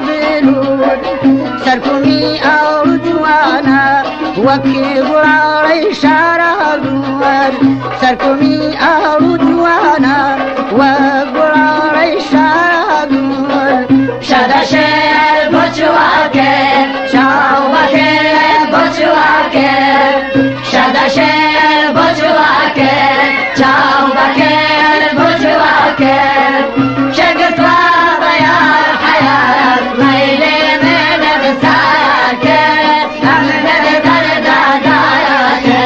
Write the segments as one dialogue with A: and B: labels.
A: بلود سركمي أو جوانا وكي براري شارعون سركمي أو جوانا وبراري شارعون
B: شدا شير بچواکه شاوکه بچواکه شدا شير بچواکه شاوکه بچواکه شگرت وابیا حیات میلی من بساکه امن درد دایاکه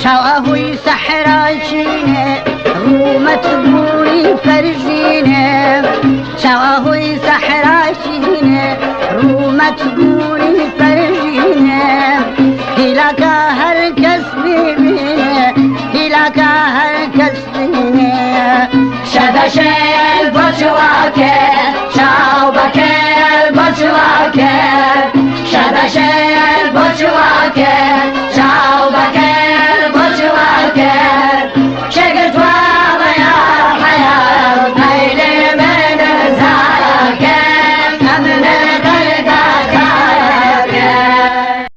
A: شاوهوي سحراجينه رومة بوري فرجينه شاوهوي سحراجينه رومة بوري فرجينه هلاك هركس بيبينه هلاك هركس بيبينه
B: شدا شير بچواکه شاوکه بچواکه شدا شير بچواکه